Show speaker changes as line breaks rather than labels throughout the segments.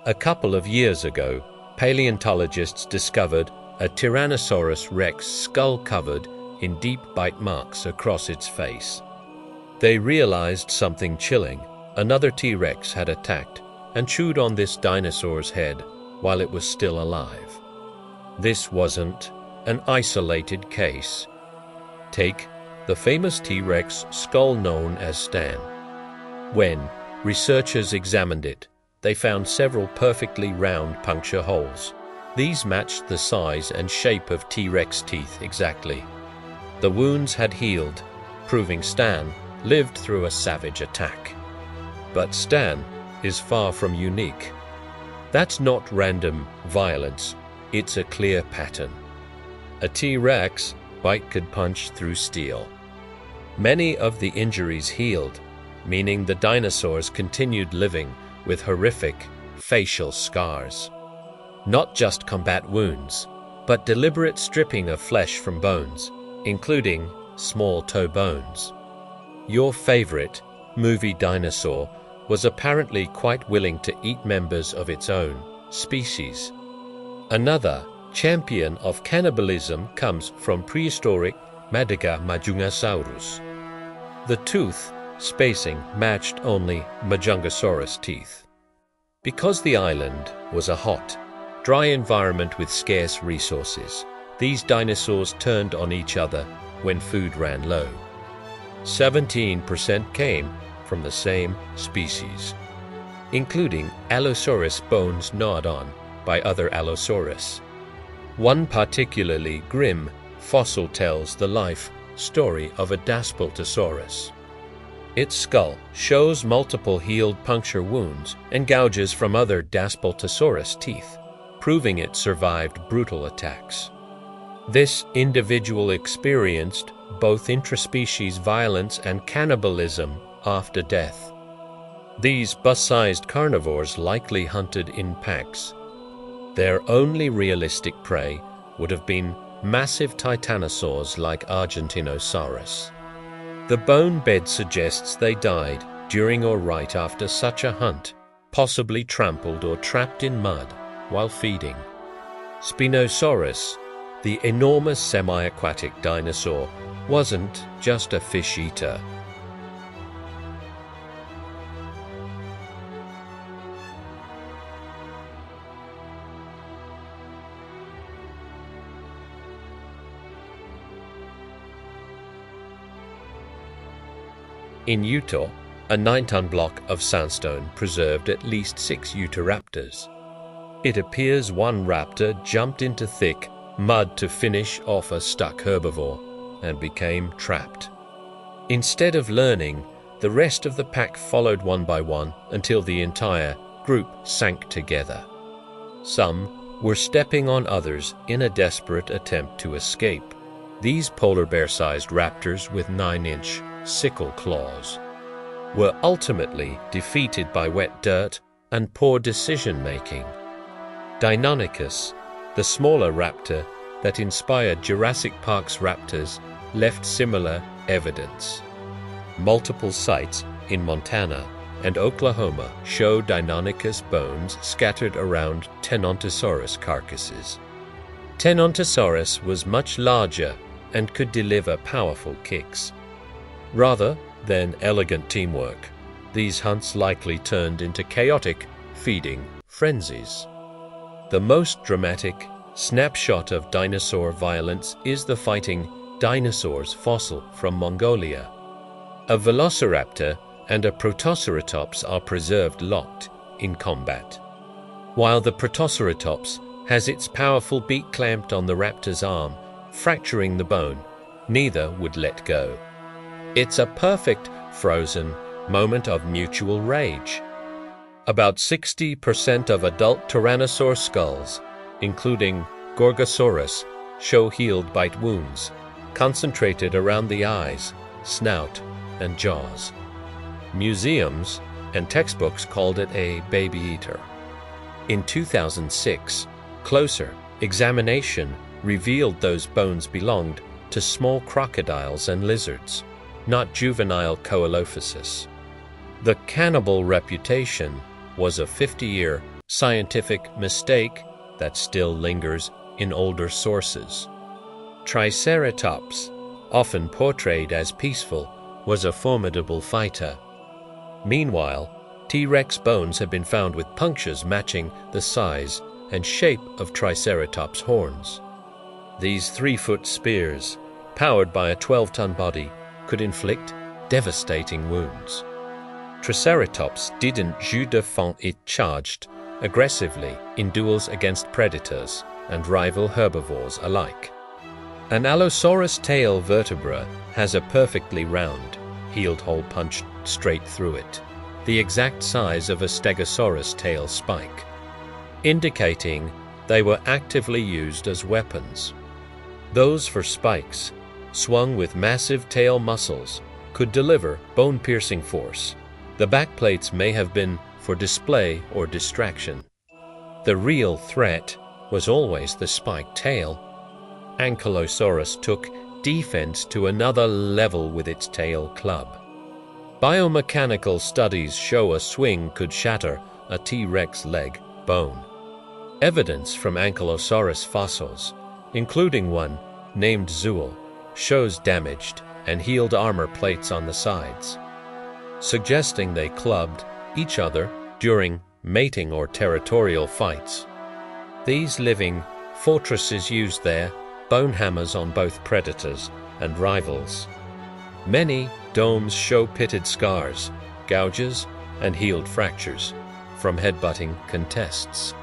A couple of years ago, paleontologists discovered a Tyrannosaurus rex skull covered in deep bite marks across its face. They realized something chilling. Another T-Rex had attacked and chewed on this dinosaur's head while it was still alive. This wasn't an isolated case. Take the famous T-Rex skull known as Stan. When researchers examined it, they found several perfectly round puncture holes. These matched the size and shape of T-Rex teeth exactly. The wounds had healed, proving Stan lived through a savage attack. But Stan is far from unique. That's not random violence, it's a clear pattern. A T-Rex bite could punch through steel. Many of the injuries healed, meaning the dinosaurs continued living with horrific facial scars. Not just combat wounds, but deliberate stripping of flesh from bones, including small toe bones. Your favorite movie dinosaur was apparently quite willing to eat members of its own species. Another champion of cannibalism comes from prehistoric Majungasaurus. The tooth spacing matched only Majungasaurus teeth. Because the island was a hot, dry environment with scarce resources, these dinosaurs turned on each other when food ran low. 17% came from the same species, including Allosaurus bones gnawed on by other Allosaurus. One particularly grim fossil tells the life story of a Daspletosaurus. Its skull shows multiple healed puncture wounds and gouges from other Daspletosaurus teeth, proving it survived brutal attacks. This individual experienced both intraspecies violence and cannibalism after death. These bus-sized carnivores likely hunted in packs. Their only realistic prey would have been massive titanosaurs like Argentinosaurus. The bone bed suggests they died during or right after such a hunt, possibly trampled or trapped in mud while feeding. Spinosaurus, the enormous semi-aquatic dinosaur, wasn't just a fish eater. In Utah, a 9-ton block of sandstone preserved at least 6 Utahraptors. It appears one raptor jumped into thick mud to finish off a stuck herbivore and became trapped. Instead of learning, the rest of the pack followed one by one until the entire group sank together. Some were stepping on others in a desperate attempt to escape. These polar bear-sized raptors with 9-inch sickle claws were ultimately defeated by wet dirt and poor decision-making. Deinonychus, the smaller raptor that inspired Jurassic Park's raptors, left similar evidence. Multiple sites in Montana and Oklahoma show Deinonychus bones scattered around Tenontosaurus carcasses. Tenontosaurus was much larger and could deliver powerful kicks. Rather than elegant teamwork, these hunts likely turned into chaotic feeding frenzies. The most dramatic snapshot of dinosaur violence is the fighting dinosaurs fossil from Mongolia. A velociraptor and a protoceratops are preserved locked in combat. While the protoceratops has its powerful beak clamped on the raptor's arm, fracturing the bone, neither would let go. It's a perfect frozen moment of mutual rage. About 60% of adult tyrannosaur skulls, including Gorgosaurus, show healed bite wounds, concentrated around the eyes, snout, and jaws. Museums and textbooks called it a baby eater. In 2006, closer examination revealed those bones belonged to small crocodiles and lizards, not juvenile Coelophysis. The cannibal reputation was a 50-year scientific mistake that still lingers in older sources. Triceratops, often portrayed as peaceful, was a formidable fighter. Meanwhile, T-Rex bones have been found with punctures matching the size and shape of Triceratops' horns. These 3-foot spears, powered by a 12-ton body, could inflict devastating wounds. Triceratops didn't jeu de fond, it charged aggressively in duels against predators and rival herbivores alike. An Allosaurus tail vertebra has a perfectly round, healed hole punched straight through it, the exact size of a Stegosaurus tail spike, indicating they were actively used as weapons. Those for spikes, swung with massive tail muscles, could deliver bone-piercing force. The backplates may have been for display or distraction. The real threat was always the spiked tail. Ankylosaurus took defense to another level with its tail club. Biomechanical studies show a swing could shatter a T-Rex leg bone. Evidence from Ankylosaurus fossils, including one named Zool, shows damaged and healed armor plates on the sides, suggesting they clubbed each other during mating or territorial fights. These living fortresses used their bone hammers on both predators and rivals. Many domes show pitted scars, gouges, and healed fractures from headbutting contests.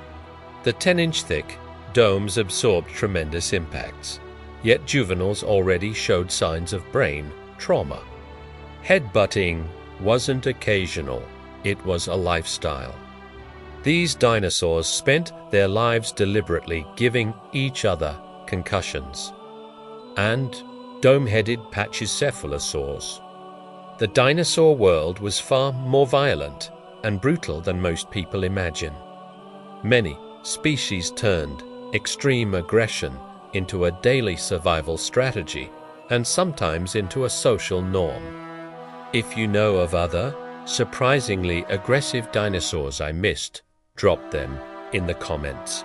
The 10-inch thick domes absorbed tremendous impacts, yet juveniles already showed signs of brain trauma. Headbutting wasn't occasional, it was a lifestyle. These dinosaurs spent their lives deliberately giving each other concussions. And dome-headed pachycephalosaurs. The dinosaur world was far more violent and brutal than most people imagine. Many species turned extreme aggression into a daily survival strategy and sometimes into a social norm. If you know of other, surprisingly aggressive dinosaurs I missed, drop them in the comments.